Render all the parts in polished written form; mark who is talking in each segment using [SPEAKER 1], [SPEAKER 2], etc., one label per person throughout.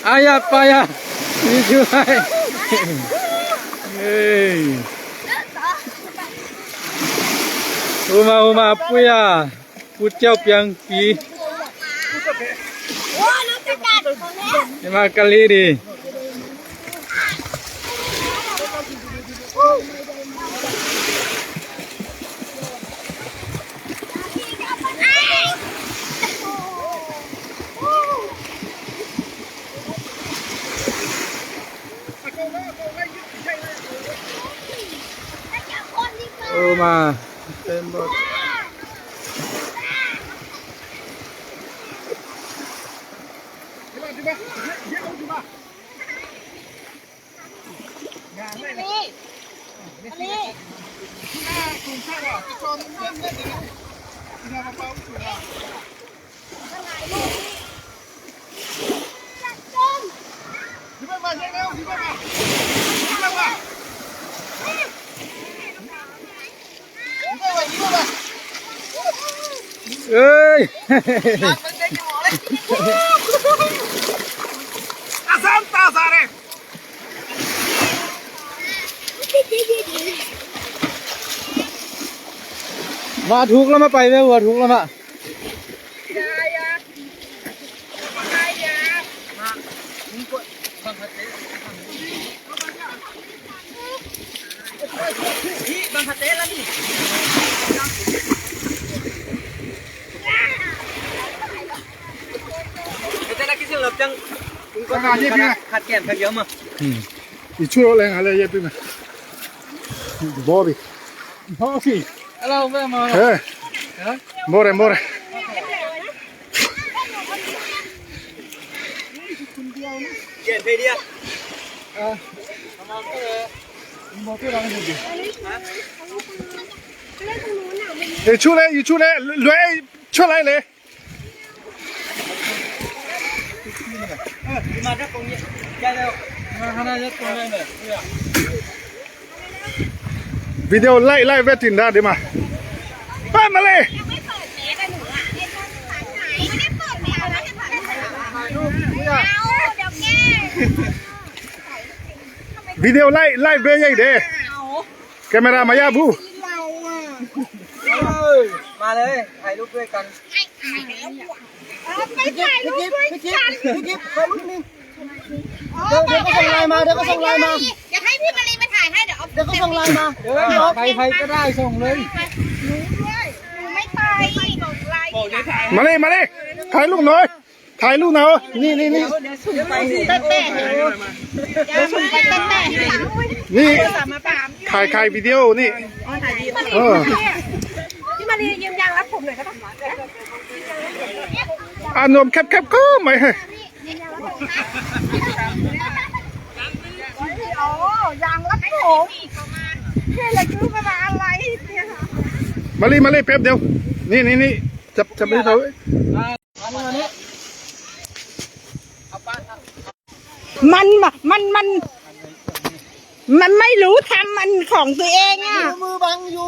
[SPEAKER 1] Ayah payah. Ini jual. Hey. Rumah-rumah apa ya? Pucau yang pi. 5 kali ni. Rumah tembok. Ơi.
[SPEAKER 2] Asanta sare.
[SPEAKER 1] Mà thuốc lắm mà bay về vừa thuốc lắm ạ.
[SPEAKER 2] Khát kèm khát giống mà.
[SPEAKER 3] 이쪽으로 랭할래 예쁘면 머리
[SPEAKER 1] Hoki. Hello về mà.
[SPEAKER 3] 에 뭐래
[SPEAKER 2] Chuyện về đi.
[SPEAKER 3] 이쪽에 뇌 출来래
[SPEAKER 2] Đi mà rất công nhận. Chạy đâu.
[SPEAKER 1] Hana rất con lên này.
[SPEAKER 3] 비디오 라이 웨틴다 디마 빨리 비디오 라이 왜 돼? 카메라 마야 부.
[SPEAKER 2] Mà đấy,ถ่ายรูปด้วยกัน
[SPEAKER 4] ไปถ่ายรูปด้วยกันเดี๋ยวก็ส่งไลน์มาอยากให้พี่มารีมาถ่ายให้เดี๋ยวก็ส่งไลน์มา
[SPEAKER 1] ใครก็ได้ส่งเลย
[SPEAKER 4] หนูไม่ไปส่งไลน์
[SPEAKER 3] มาเลยถ่ายรูปหน่อยนี่
[SPEAKER 4] เต้เดี๋ยวส่งไปเต้
[SPEAKER 3] นี่ถ่ายวิดีโอนี่
[SPEAKER 4] พี่มารียืมยางรัดผมหน่อยก็ได้
[SPEAKER 3] นมแคบก็ไม่ให้
[SPEAKER 4] โอ้ยางรัดผมเฮ้ยอะไรคือเวลาอะไรเนี่ย
[SPEAKER 3] มาเลยแป๊บเดียวนี่จับไม่ได้
[SPEAKER 5] มันไม่รู้ทำมันของตัวเองอ่ะมือบังอยู่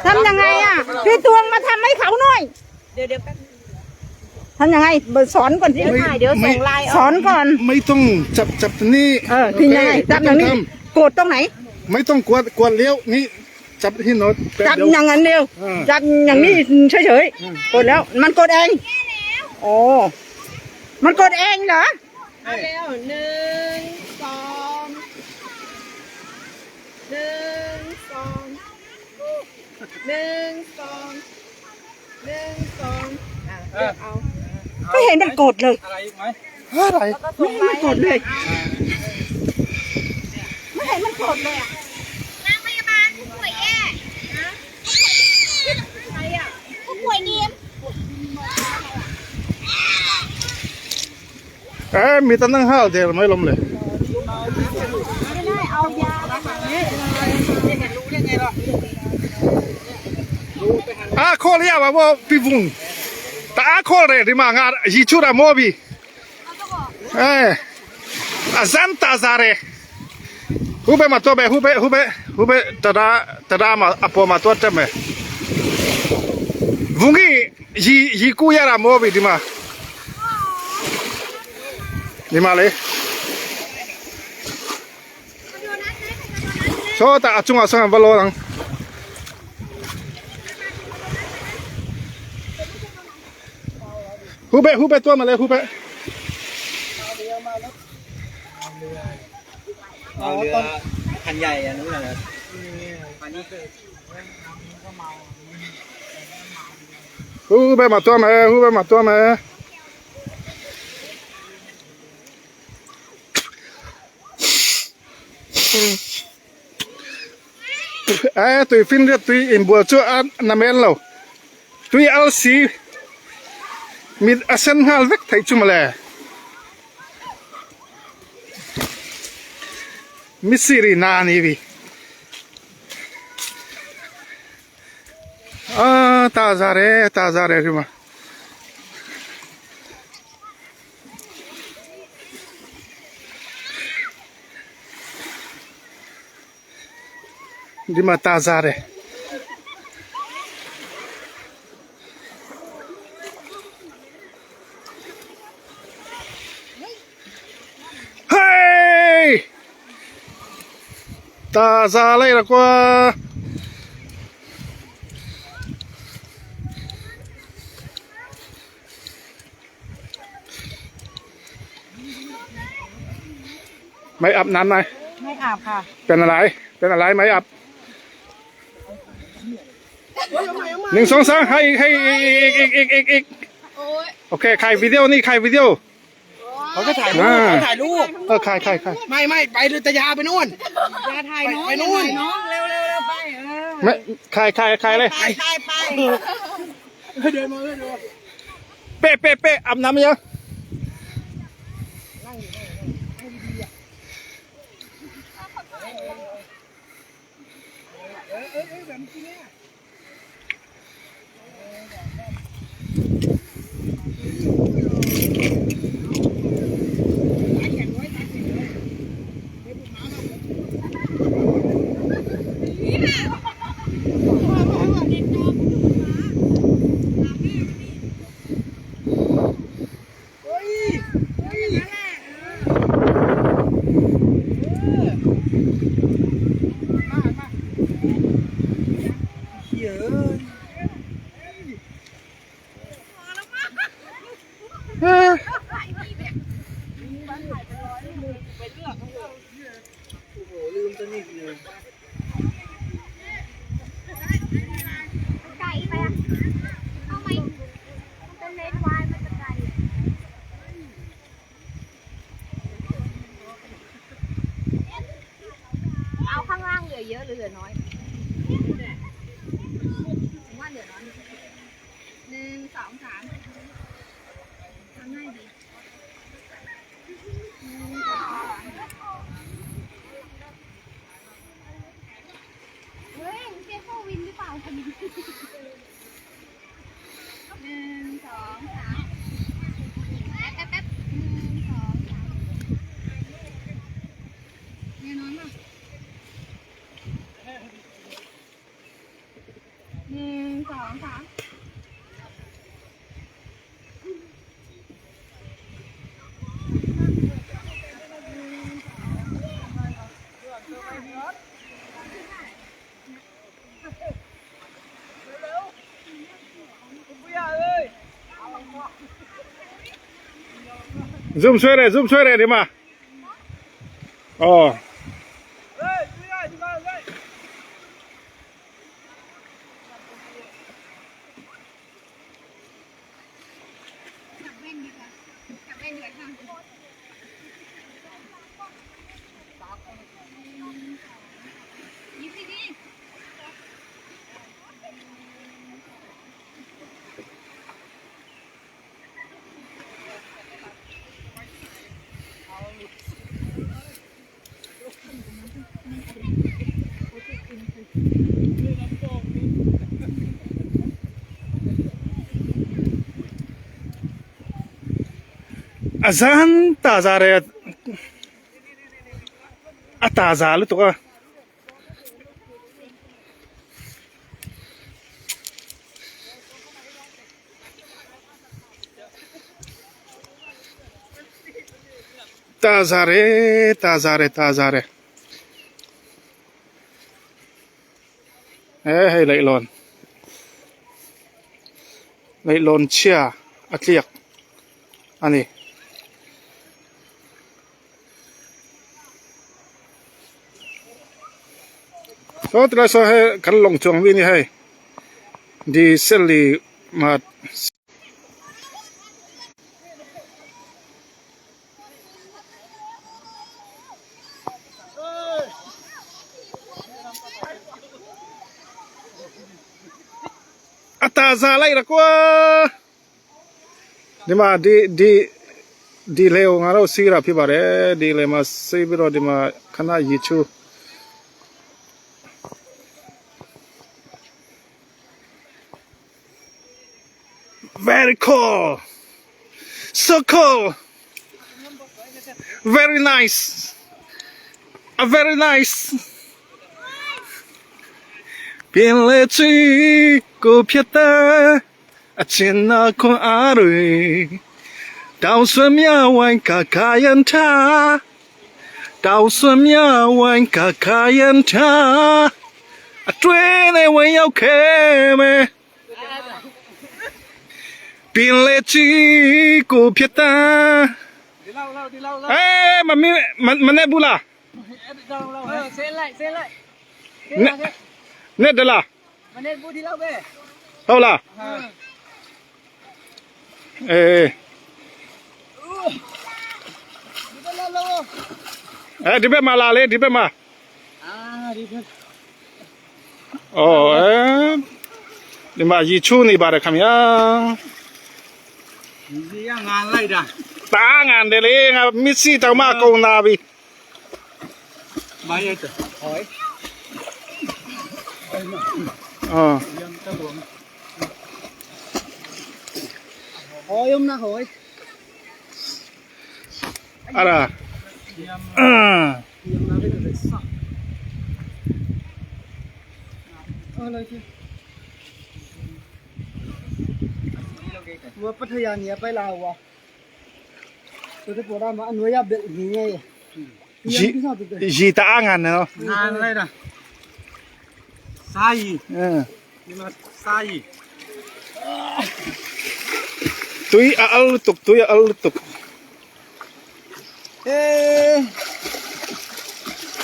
[SPEAKER 5] ทำยังไงอ่ะพี่ตวงมาทำให้เขาหน่อยเดี๋ยวทำยังไงสอนก่อนสิเดี๋ยวส่งไลน์สอนก่อน
[SPEAKER 3] ไม่ต้องจับนี่
[SPEAKER 5] ที่ยังไงจับอย่างนี้กดตรงไหน
[SPEAKER 3] ไม่ต้องกวดเลี้ยวนี่จับที่โน้ต
[SPEAKER 5] จับอย่างนั้นเดียวจับอย่างนี้เฉยๆกดแล้วมันกดเองโอ้มันกดเองเหรอเอาแล้ว1 2 เอาก็เห็นมันกดเลย
[SPEAKER 1] อะไรอีกไหม
[SPEAKER 3] อะไร
[SPEAKER 5] ไม่กดเลย
[SPEAKER 4] ไม่เห็นมันกดเลยอ่ะนางพยาบาลผู้ป่วยแย่ใครอ่ะผู้ป่วยนิ่ม
[SPEAKER 3] มีตั้ง5 เดือนไม่ล้มเลย
[SPEAKER 4] ไม่ได้เอายาแล้วค่ะ
[SPEAKER 3] ข้อเรียกว่าพี่ฟุงแต่ข้อเรียกที่มางานยีชูดาโมบีซันตาซาเรฮูเบมาตัวเบฮูเบตระมาอปมาตัวเต็มเวุ้งยีกูยาราโมบีที่มา นี่มาเลยโชว์แต่จุงอาสังบอลลังฮูเบตัวมาเลยฮูเบ
[SPEAKER 2] เอาเรือคันใหญ่อันนู้นน่ะอันนี้คือ
[SPEAKER 3] ฮูเบมาตัวมาฮูเบมาตัวมาตุยฟินเรียตุยอินบัวชัวอันน้ำเอ็นเราตุยอัลซีมีอาเซนฮัลเวกไทยจุมาเลยมิสซิรินานี่วีตาซาเร่ริมาดิมาตาซาเร่เฮ้ยตาซาเร่ละกว่าไม่อาบน้ำไหม
[SPEAKER 5] ไม่อาบค่ะ
[SPEAKER 3] เป็นอะไรไม่อาบหนึ่งสองสามให้อีกโอเคใครวิดีโอนี่ใครวิดีโอ
[SPEAKER 1] เขาจะถ่ายรูปเขาถ่ายรูป
[SPEAKER 3] ใคร
[SPEAKER 1] ไม่ไปเลยตะยาไปนู่น
[SPEAKER 5] อย่าถ่ายน้อง
[SPEAKER 1] ไปนู่น
[SPEAKER 5] อย่าถ่ายน้องเร็วไป
[SPEAKER 3] ไม่ใครเลย
[SPEAKER 5] ไป
[SPEAKER 1] เดินมาเดินมา
[SPEAKER 3] เป๊ะอาบน้ำยัง
[SPEAKER 4] ไก่ไปอ่ะทำไมมันเป็นเลนวายมันจะไก่เอาข้างล่างเหลือเยอะหรือเหลือน้อยผมว่าเหลือน้อย1 2 3ทำง่ายดีเฮ้ยมึงเจ๊เข้าวินหรือเปล่าคนนี้1 2 3แป๊บ1 2 3เนี่ยน้อยมาก1 2 3
[SPEAKER 3] ซูมช่วยเลยดิมาอ๋อazan tazare atazal to ka Tazare, tazare, tazare. Hey, lại lon chia, ắt liệt, anh này. Số tra số hay cắn lồng chuồng viên như hay, đi xử lý mà. Ataza lại là quá, nhưng mà đi leo ngã đâu xí ra phía bà đấy, đi leo mà xí bây giờ đi mà khán giả gì chú, very cool, so cool, very nice, very nice. Biển lệ truy cô biết ta trên na con á rồi đào xuân mía wine cả kayan ta đào xuân mía wine cả kayan ta truy này quay nhau kề mẹ biển lệ truy cô biết ta ê mà nè bu la
[SPEAKER 2] Xe lại
[SPEAKER 3] nè đây là
[SPEAKER 2] mà nên vui đi lâu về
[SPEAKER 3] đâu là ê đi bên mà là lên đi bên mà
[SPEAKER 2] đi bên
[SPEAKER 3] đi mà gì chú này bà đã làm ya
[SPEAKER 2] gì ngàn lại đã
[SPEAKER 3] ta ngàn để lấy Messi tao mà câu nào đi
[SPEAKER 2] bao nhiêu tuổi hỏi hỏi ông na hỏi
[SPEAKER 3] à
[SPEAKER 2] vừa bắt thời gian nhé phải lao vào tôi thấy bộ đam mà ăn nuôi áp được gì nghe
[SPEAKER 3] gì ta ngàn này không
[SPEAKER 2] ngàn đây nè sai nhưng mà sai
[SPEAKER 3] Tui al tuk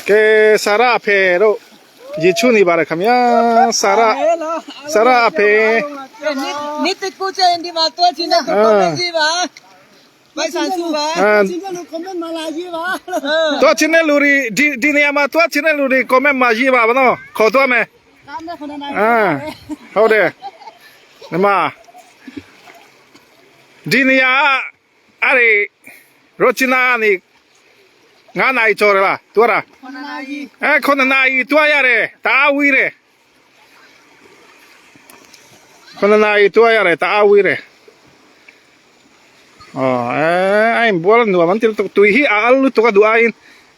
[SPEAKER 3] ke Sara pe ro yichu ni bara kamya Sara pe
[SPEAKER 2] nít tích cô chơi đi mà tôi chỉ là comment gì mà bài sản xuất mà chỉ là comment mà là gì mà
[SPEAKER 3] to chine luri di ne ma to chine luri comment ma ji ba no kho to me hau de ma di ne ya ari rochina ni nga nai chore la to ra khona nai to ya re ta wi re khona nai to ya re ta wi re anh bố là mình tiêu tùy hi al tu cái duain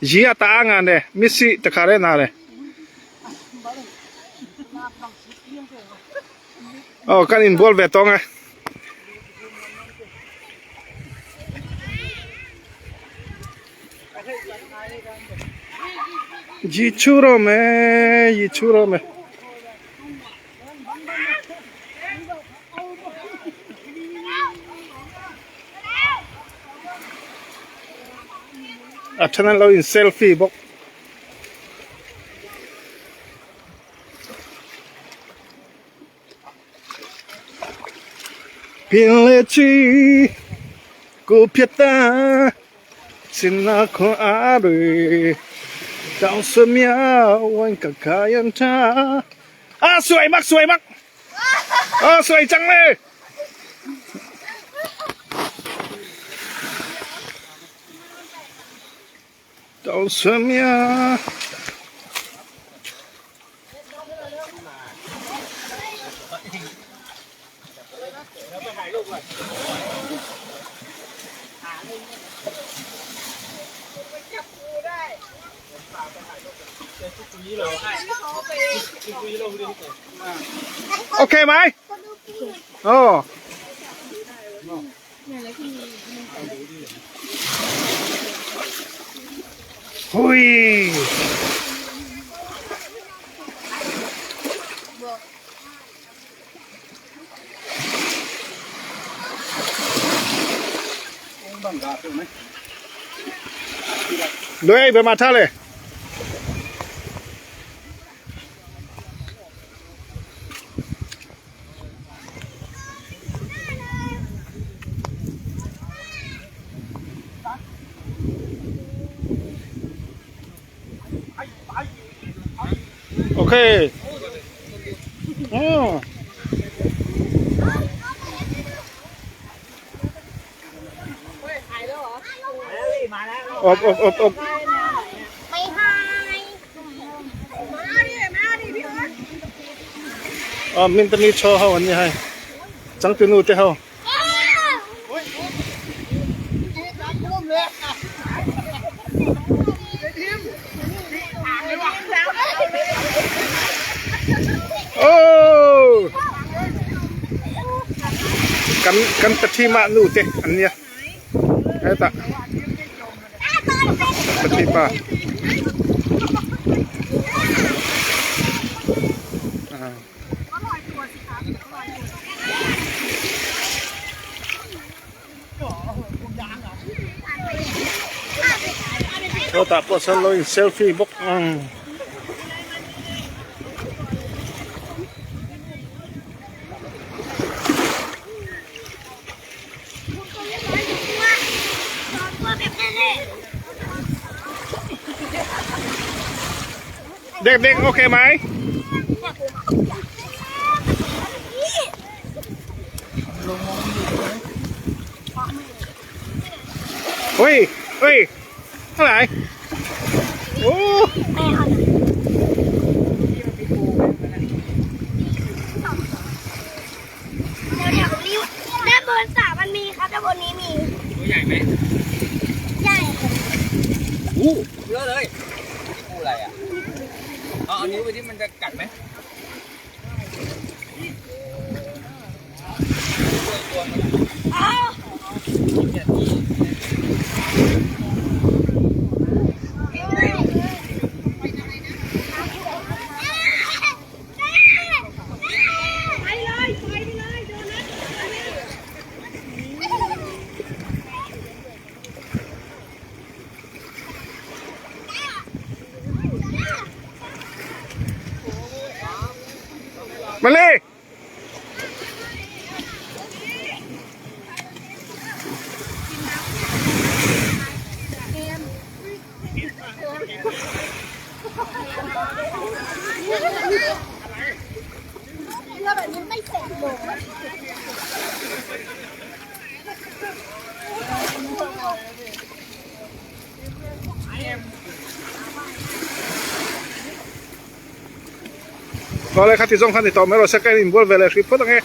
[SPEAKER 3] zia ta ngan de Messi ta khare na le kan in ball ve tong ji churo me cho nênเราin selfie bốc biển lệ chi cô biết ta xin là khó á rồi đào xuân mía quanh cả kayan ta xuôi mắc xuôi trắng lên đào xuân mía okไหมโอ้ หุยด้วยไปมาท่าเลยโอเคอ๋ออบ
[SPEAKER 4] ไม่ให้มาดิพี่เอิร์ธ
[SPEAKER 3] อ๋อมินตนีโชว์เขาวันนี้ให้จังตินูเตเขาโอ้กันปฏิมานูเตอันเนี้ยไอ้ตาปฏิมาเราตัดพอสโลว์เซลฟี่บุ๊กเด็กๆโอเคไหมเฮ้ยเท่าไหร่โอ้
[SPEAKER 4] เดี๋ยวรีบด้านบนสระมันมีครับด้านบนนี้มีตัวใหญ่ไหมใหญ่
[SPEAKER 2] เยอะเลยกูอะไรอ่ะเอานิ้วไปที่มันจะกัดไหม
[SPEAKER 3] มาเลย
[SPEAKER 4] เรือแบบนี้ไม่เสร็จหมด
[SPEAKER 3] Qual è il candidato candidato? Me lo sa che involve le riposte che